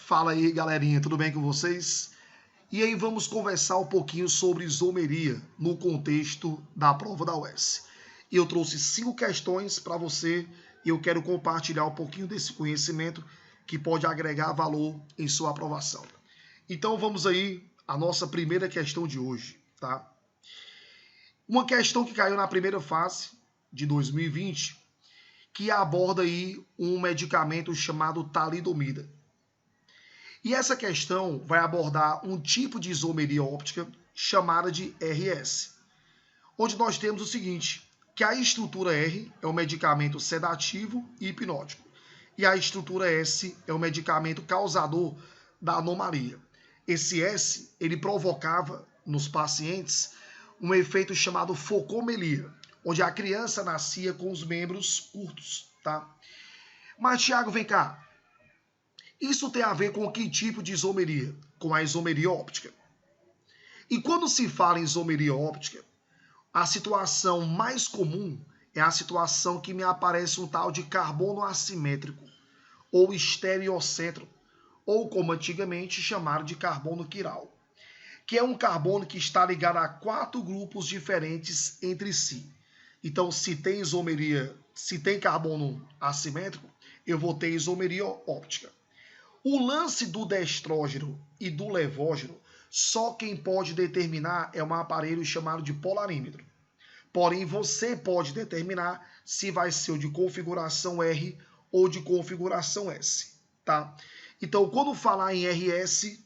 Fala aí, galerinha, tudo bem com vocês? E aí vamos conversar um pouquinho sobre isomeria no contexto da prova da UES. Eu trouxe 5 questões para você e eu quero compartilhar um pouquinho desse conhecimento que pode agregar valor em sua aprovação. Então vamos aí à nossa primeira questão de hoje, tá? Uma questão que caiu na primeira fase de 2020, que aborda aí um medicamento chamado talidomida. E essa questão vai abordar um tipo de isomeria óptica chamada de RS, onde nós temos o seguinte, que a estrutura R é um medicamento sedativo e hipnótico, e a estrutura S é um medicamento causador da anomalia. Esse S, ele provocava nos pacientes um efeito chamado focomelia, onde a criança nascia com os membros curtos, tá? Mas, Thiago, vem cá. Isso tem a ver com que tipo de isomeria? Com a isomeria óptica. E quando se fala em isomeria óptica, a situação mais comum é a situação que me aparece um tal de carbono assimétrico, ou estereocêntrico, ou como antigamente chamaram de carbono quiral, que é um carbono que está ligado a 4 grupos diferentes entre si. Então, se tem isomeria, se tem carbono assimétrico, eu vou ter isomeria óptica. O lance do destrógeno e do levógeno, só quem pode determinar é um aparelho chamado de polarímetro. Porém, você pode determinar se vai ser o de configuração R ou de configuração S, tá? Então, quando falar em RS,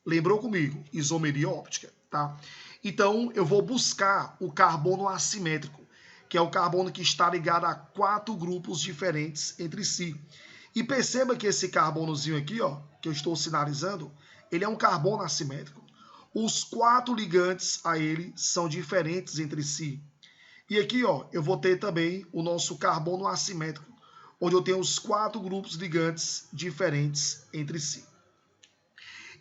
lembrou comigo? Isomeria óptica, tá? Então, eu vou buscar o carbono assimétrico, que é o carbono que está ligado a 4 grupos diferentes entre si. E perceba que esse carbonozinho aqui, ó, que eu estou sinalizando, ele é um carbono assimétrico. Os 4 ligantes a ele são diferentes entre si. E aqui, ó, eu vou ter também o nosso carbono assimétrico, onde eu tenho os 4 grupos ligantes diferentes entre si.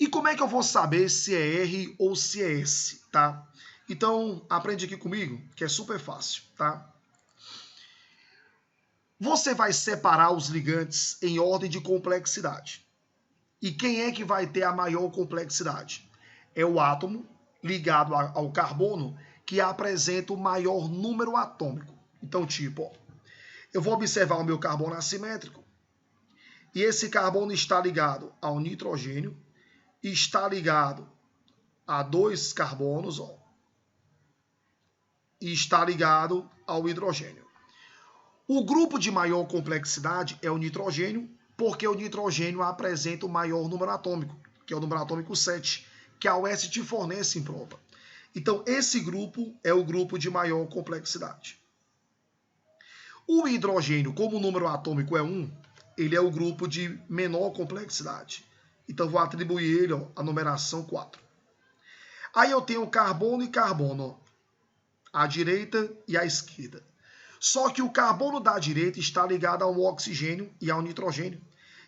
E como é que eu vou saber se é R ou se é S, tá? Então, aprende aqui comigo, que é super fácil, tá? Você vai separar os ligantes em ordem de complexidade. E quem é que vai ter a maior complexidade? É o átomo ligado ao carbono que apresenta o maior número atômico. Então, tipo, ó, eu vou observar o meu carbono assimétrico e esse carbono está ligado ao nitrogênio e está ligado a 2 carbonos, ó, e está ligado ao hidrogênio. O grupo de maior complexidade é o nitrogênio, porque o nitrogênio apresenta o maior número atômico, que é o número atômico 7, que a UES te fornece em prova. Então, esse grupo é o grupo de maior complexidade. O hidrogênio, como o número atômico é 1, ele é o grupo de menor complexidade. Então, vou atribuir ele, ó, a numeração 4. Aí eu tenho carbono e carbono, ó, à direita e à esquerda. Só que o carbono da direita está ligado ao oxigênio e ao nitrogênio.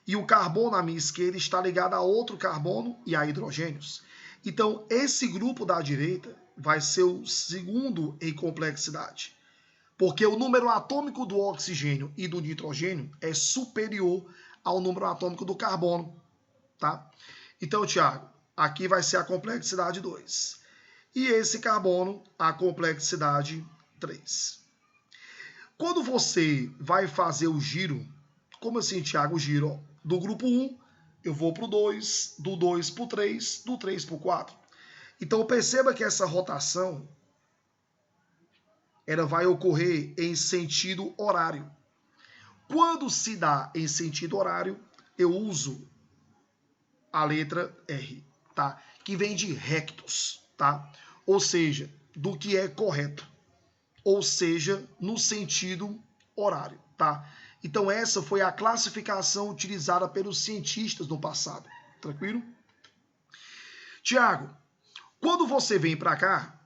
E o carbono à minha esquerda está ligado a outro carbono e a hidrogênios. Então, esse grupo da direita vai ser o segundo em complexidade. Porque o número atômico do oxigênio e do nitrogênio é superior ao número atômico do carbono, tá? Então, Thiago, aqui vai ser a complexidade 2. E esse carbono, a complexidade 3. Quando você vai fazer o giro, como assim, Thiago, o giro? Ó, do grupo 1, eu vou para o 2, do 2 para o 3, do 3 para o 4. Então, perceba que essa rotação ela vai ocorrer em sentido horário. Quando se dá em sentido horário, eu uso a letra R, tá? Que vem de rectus, tá? Ou seja, do que é correto. Ou seja, no sentido horário, tá? Então essa foi a classificação utilizada pelos cientistas no passado, tranquilo? Tiago, quando você vem para cá,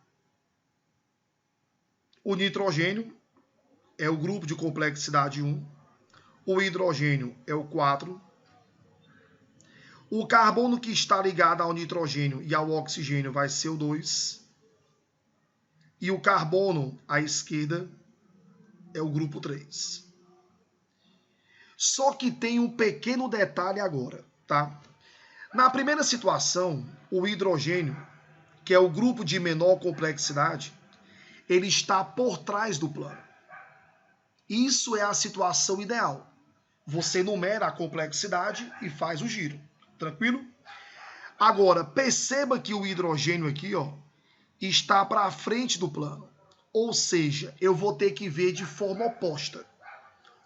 o nitrogênio é o grupo de complexidade 1, o hidrogênio é o 4, o carbono que está ligado ao nitrogênio e ao oxigênio vai ser o 2, e o carbono à esquerda é o grupo 3. Só que tem um pequeno detalhe agora, tá? Na primeira situação, o hidrogênio, que é o grupo de menor complexidade, ele está por trás do plano. Isso é a situação ideal. Você numera a complexidade e faz o giro. Tranquilo? Agora, perceba que o hidrogênio aqui, ó, está para frente do plano. Ou seja, eu vou ter que ver de forma oposta.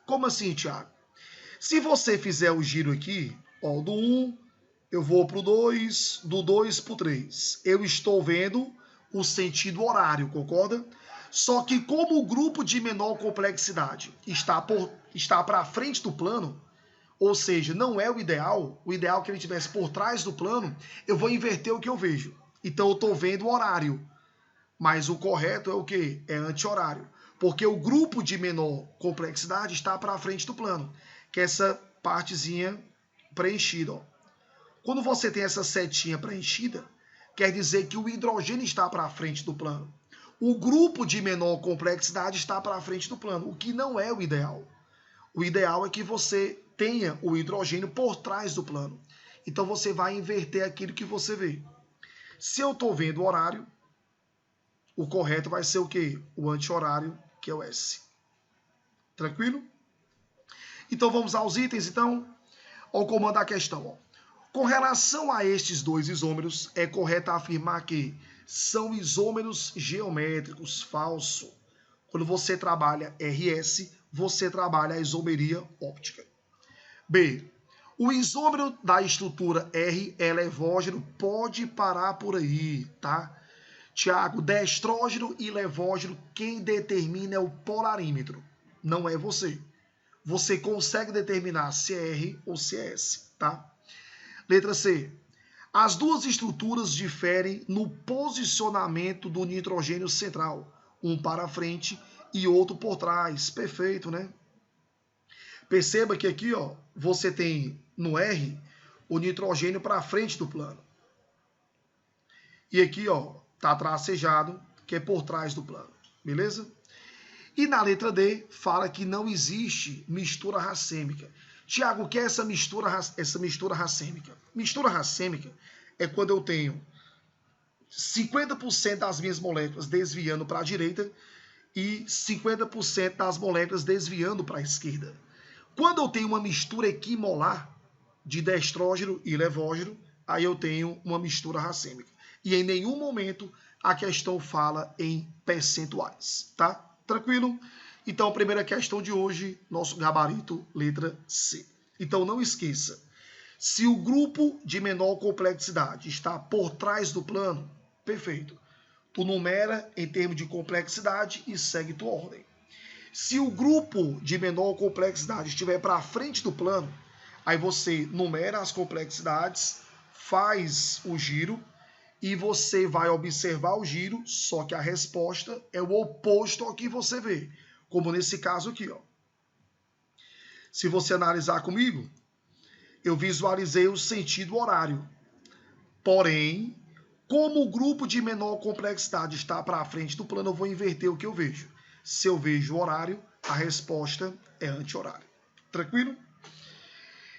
Como assim, Thiago? Se você fizer o giro aqui, ó, do 1, eu vou para o 2, do 2 para o 3. Eu estou vendo o sentido horário, concorda? Só que como o grupo de menor complexidade está para frente do plano, ou seja, não é o ideal é que ele estivesse por trás do plano, eu vou inverter o que eu vejo. Então eu estou vendo o horário, mas o correto é o quê? É anti-horário. Porque o grupo de menor complexidade está para frente do plano, que é essa partezinha preenchida, ó. Quando você tem essa setinha preenchida, quer dizer que o hidrogênio está para frente do plano. O grupo de menor complexidade está para frente do plano, o que não é o ideal. O ideal é que você tenha o hidrogênio por trás do plano. Então você vai inverter aquilo que você vê. Se eu estou vendo o horário, o correto vai ser o quê? O anti-horário, que é o S. Tranquilo? Então vamos aos itens, então, ao comando da questão, ó. Com relação a estes dois isômeros, é correto afirmar que são isômeros geométricos. Falso. Quando você trabalha RS, você trabalha a isomeria óptica. B. O isômero da estrutura R é levógeno. Pode parar por aí, tá? Tiago, destrógeno e levógeno, quem determina é o polarímetro. Não é você. Você consegue determinar se é R ou se é S, tá? Letra C. As duas estruturas diferem no posicionamento do nitrogênio central, um para frente e outro por trás. Perfeito, né? Perceba que aqui, ó, você tem no R o nitrogênio para frente do plano. E aqui, ó, tá tracejado, que é por trás do plano. Beleza? E na letra D, fala que não existe mistura racêmica. Tiago, o que é essa mistura racêmica? Mistura racêmica é quando eu tenho 50% das minhas moléculas desviando para a direita e 50% das moléculas desviando para a esquerda. Quando eu tenho uma mistura equimolar de destrógeno e levógeno, aí eu tenho uma mistura racêmica. E em nenhum momento a questão fala em percentuais, tá? Tranquilo? Então, primeira questão de hoje, nosso gabarito, letra C. Então, não esqueça, se o grupo de menor complexidade está por trás do plano, perfeito. Tu numera em termos de complexidade e segue tua ordem. Se o grupo de menor complexidade estiver para frente do plano, aí você numera as complexidades, faz o giro e você vai observar o giro, só que a resposta é o oposto ao que você vê. Como nesse caso aqui, ó. Se você analisar comigo, eu visualizei o sentido horário. Porém, como o grupo de menor complexidade está para frente do plano, eu vou inverter o que eu vejo. Se eu vejo o horário, a resposta é anti-horário. Tranquilo?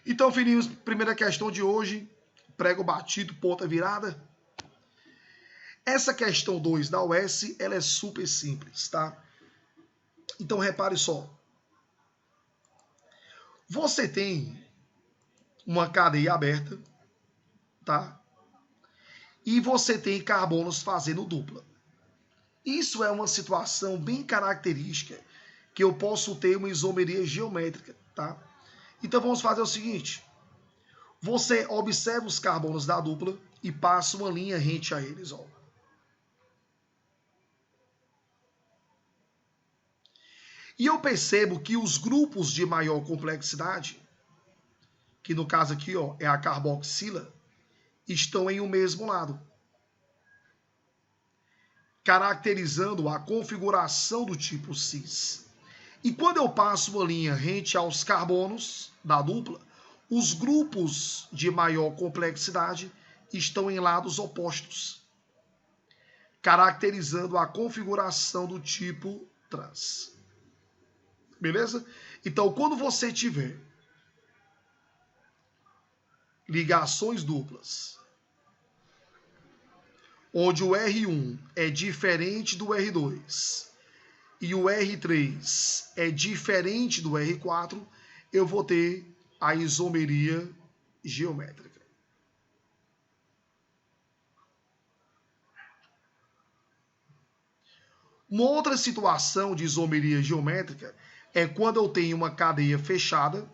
Então, filhinhos, primeira questão de hoje, prego batido, ponta virada. Essa questão 2 da UES, ela é super simples, tá? Então, repare só. Você tem uma cadeia aberta, tá? E você tem carbonos fazendo dupla. Isso é uma situação bem característica que eu posso ter uma isomeria geométrica, tá? Então, vamos fazer o seguinte. Você observa os carbonos da dupla e passa uma linha rente a eles, ó. E eu percebo que os grupos de maior complexidade, que no caso aqui, ó, é a carboxila, estão em um mesmo lado, caracterizando a configuração do tipo cis. E quando eu passo uma linha rente aos carbonos da dupla, os grupos de maior complexidade estão em lados opostos, caracterizando a configuração do tipo trans. Beleza? Então, quando você tiver ligações duplas, onde o R1 é diferente do R2 e o R3 é diferente do R4, eu vou ter a isomeria geométrica. Uma outra situação de isomeria geométrica é quando eu tenho uma cadeia fechada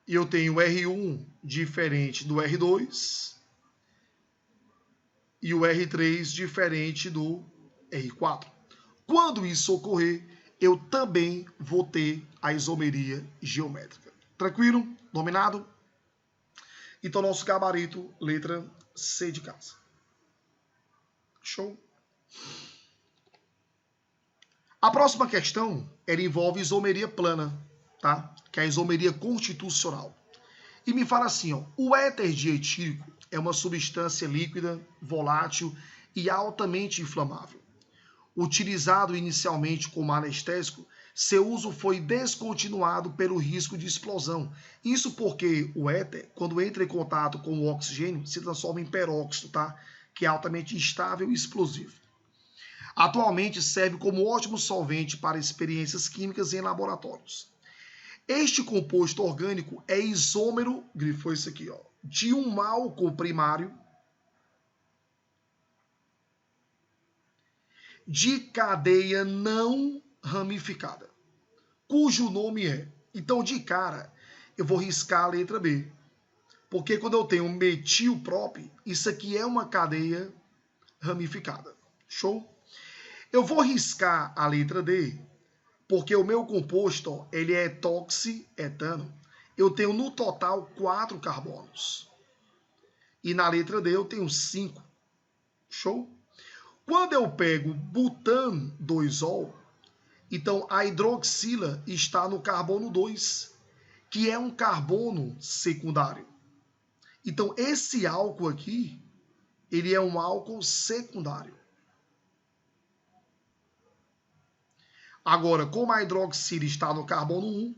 e eu tenho o R1 diferente do R2 e o R3 diferente do R4. Quando isso ocorrer, eu também vou ter a isomeria geométrica. Tranquilo? Dominado? Então, nosso gabarito, letra C de casa. Show? A próxima questão, ela envolve isomeria plana, tá? Que é a isomeria constitucional. E me fala assim, ó, o éter dietílico é uma substância líquida, volátil e altamente inflamável. Utilizado inicialmente como anestésico, seu uso foi descontinuado pelo risco de explosão. Isso porque o éter, quando entra em contato com o oxigênio, se transforma em peróxido, tá? Que é altamente instável e explosivo. Atualmente serve como ótimo solvente para experiências químicas em laboratórios. Este composto orgânico é isômero, grifou isso aqui, ó, de um álcool primário de cadeia não ramificada, cujo nome é. Então, de cara, eu vou riscar a letra B. Porque quando eu tenho metilprop, isso aqui é uma cadeia ramificada. Show? Eu vou riscar a letra D, porque o meu composto, ó, ele é etoxietano. Eu tenho no total 4 carbonos. E na letra D eu tenho 5. Show? Quando eu pego butan 2-ol, então a hidroxila está no carbono 2, que é um carbono secundário. Então esse álcool aqui, ele é um álcool secundário. Agora, como a hidroxila está no carbono 1,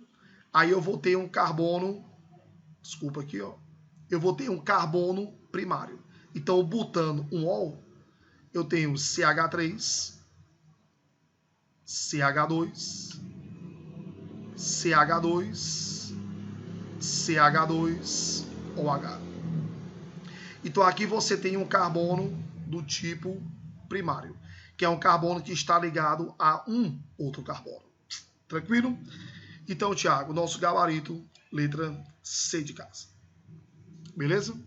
aí eu vou ter um carbono, desculpa aqui, ó, eu vou ter um carbono primário. Então, o butano 1-ol, eu tenho CH3, CH2, CH2, CH2, OH. Então, aqui você tem um carbono do tipo primário, que é um carbono que está ligado a um outro carbono. Tranquilo? Então, Tiago, nosso gabarito, letra C de casa. Beleza?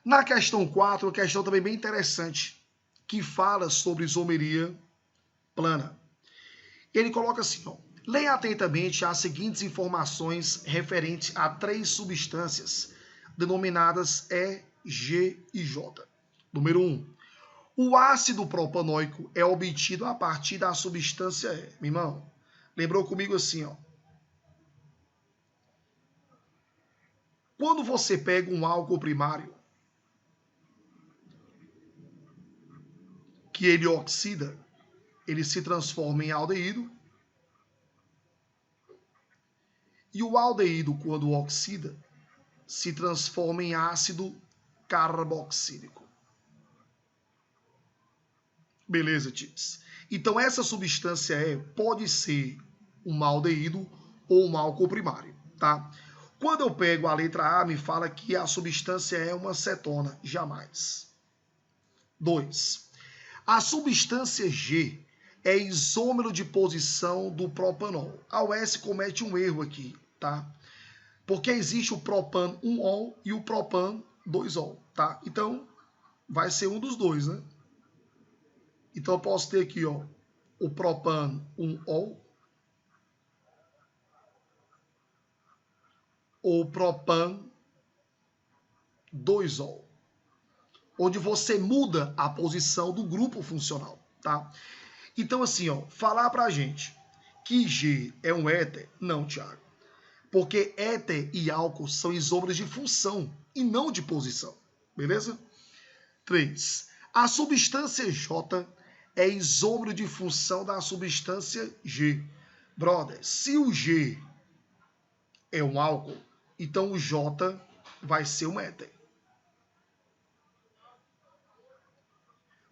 Na questão 4, uma questão também bem interessante, que fala sobre isomeria plana. Ele coloca assim, ó, leia atentamente as seguintes informações referentes a 3 substâncias denominadas E, G e J. Número 1. O ácido propanóico é obtido a partir da substância E. Meu irmão, lembrou comigo assim, ó. Quando você pega um álcool primário, que ele oxida, ele se transforma em aldeído. E o aldeído, quando oxida, se transforma em ácido carboxílico. Beleza, Tits? Então, essa substância pode ser um aldeído ou um álcool primário, tá? Quando eu pego a letra A, me fala que a substância é uma cetona. Jamais. 2. A substância G é isômero de posição do propanol. A UES comete um erro aqui, tá? Porque existe o propan 1-ol e o propan 2-ol, tá? Então, vai ser um dos dois, né? Então, eu posso ter aqui, ó, o propan 1-ol ou propan 2-ol, onde você muda a posição do grupo funcional, tá? Então, assim, ó, falar pra gente que G é um éter, não, Thiago. Porque éter e álcool são isômeros de função e não de posição, beleza? 3. A substância J é isômero de função da substância G. Brother, se o G é um álcool, então o J vai ser um éter.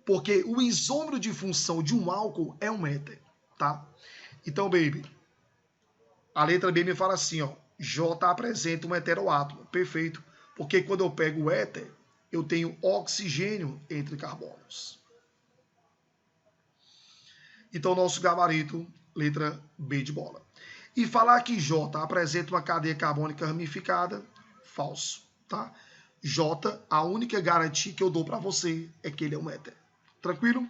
Porque o isômero de função de um álcool é um éter, tá? Então, baby, a letra B me fala assim, ó, J apresenta um heteroátomo, perfeito. Porque quando eu pego o éter, eu tenho oxigênio entre carbonos. Então, nosso gabarito, letra B de bola. E falar que J apresenta uma cadeia carbônica ramificada, falso, tá? J, a única garantia que eu dou para você é que ele é um éter. Tranquilo?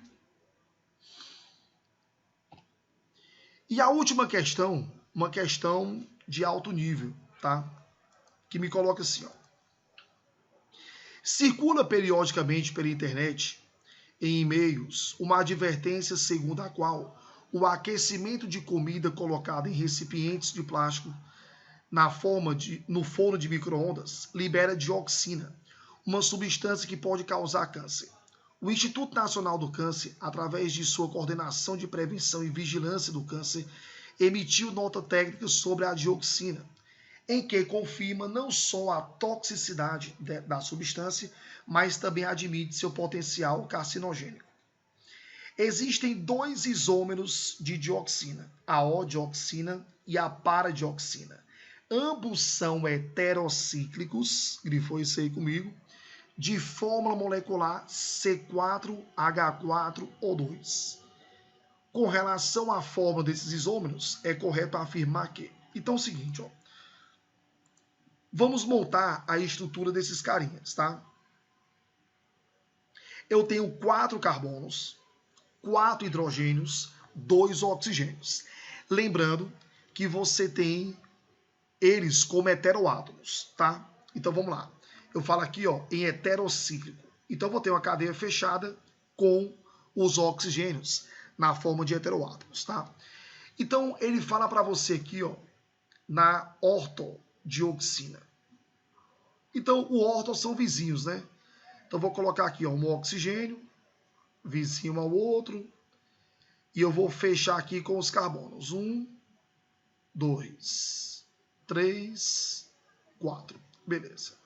E a última questão, uma questão de alto nível, tá? Que me coloca assim, ó. Circula periodicamente pela internet, em e-mails, uma advertência segundo a qual o aquecimento de comida colocada em recipientes de plástico no forno de micro-ondas libera dioxina, uma substância que pode causar câncer. O Instituto Nacional do Câncer, através de sua coordenação de prevenção e vigilância do câncer, emitiu nota técnica sobre a dioxina, em que confirma não só a toxicidade da substância, mas também admite seu potencial carcinogênico. Existem dois isômeros de dioxina, a O-dioxina e a paradioxina. Ambos são heterocíclicos, grifou isso aí comigo, de fórmula molecular C4H4O2. Com relação à fórmula desses isômeros, é correto afirmar que... Então é o seguinte, ó. Vamos montar a estrutura desses carinhas, tá? Eu tenho 4 carbonos, 4 hidrogênios, 2 oxigênios. Lembrando que você tem eles como heteroátomos, tá? Então vamos lá. Eu falo aqui, ó, em heterocíclico. Então vou ter uma cadeia fechada com os oxigênios na forma de heteroátomos, tá? Então ele fala para você aqui, ó, na ortodioxina. Então o orto são vizinhos, né? Então vou colocar aqui, ó, um oxigênio vizinho ao outro e eu vou fechar aqui com os carbonos. 1, 2, 3, 4. Beleza.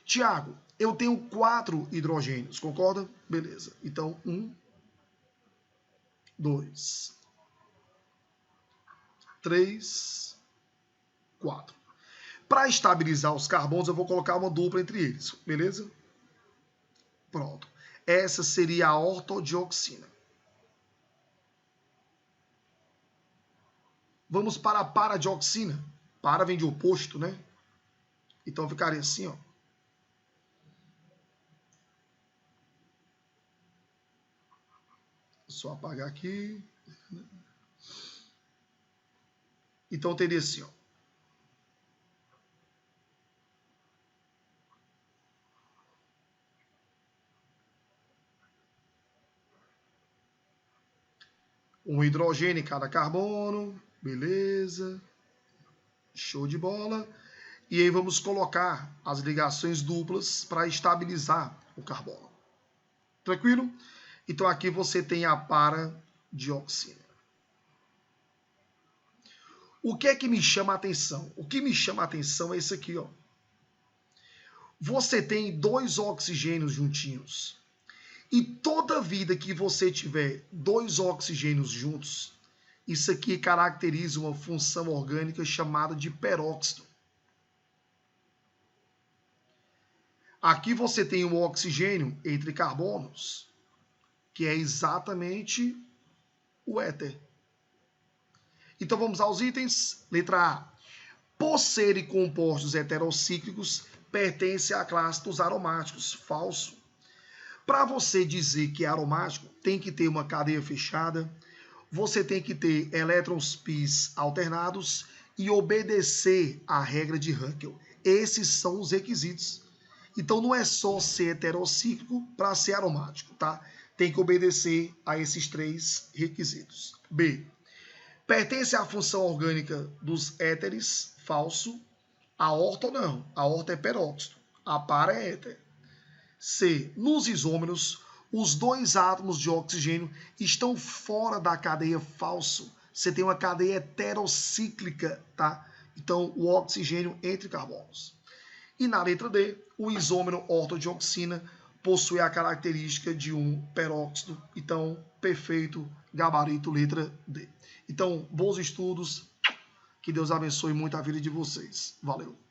Tiago, eu tenho 4 hidrogênios, concorda? Beleza. Então, 1, 2, 3, 4. Para estabilizar os carbonos, eu vou colocar uma dupla entre eles, beleza? Pronto. Essa seria a ortodioxina. Vamos para a paradioxina. Para vem de oposto, né? Então ficaria assim, ó. Só apagar aqui. Então teria assim, ó. Um hidrogênio em cada carbono. Beleza. Show de bola. E aí vamos colocar as ligações duplas para estabilizar o carbono. Tranquilo? Então aqui você tem a paradioxina. O que é que me chama a atenção? O que me chama a atenção é isso aqui, ó. Você tem 2 oxigênios juntinhos. E toda vida que você tiver 2 oxigênios juntos, isso aqui caracteriza uma função orgânica chamada de peróxido. Aqui você tem um oxigênio entre carbonos, que é exatamente o éter. Então vamos aos itens. Letra A. Por serem compostos heterocíclicos, pertence à classe dos aromáticos. Falso. Para você dizer que é aromático, tem que ter uma cadeia fechada, você tem que ter elétrons πs alternados e obedecer à regra de Hankel. Esses são os requisitos. Então não é só ser heterocíclico para ser aromático, tá? Tem que obedecer a esses 3 requisitos. B. Pertence à função orgânica dos éteres. Falso. A orto não. A orto é peróxido. A para é éter. C. Nos isômeros, os dois átomos de oxigênio estão fora da cadeia falso. Você tem uma cadeia heterocíclica, tá? Então, o oxigênio entre carbonos. E na letra D, o isômero ortodioxina possui a característica de um peróxido. Então, perfeito, gabarito, letra D. Então, bons estudos. Que Deus abençoe muito a vida de vocês. Valeu!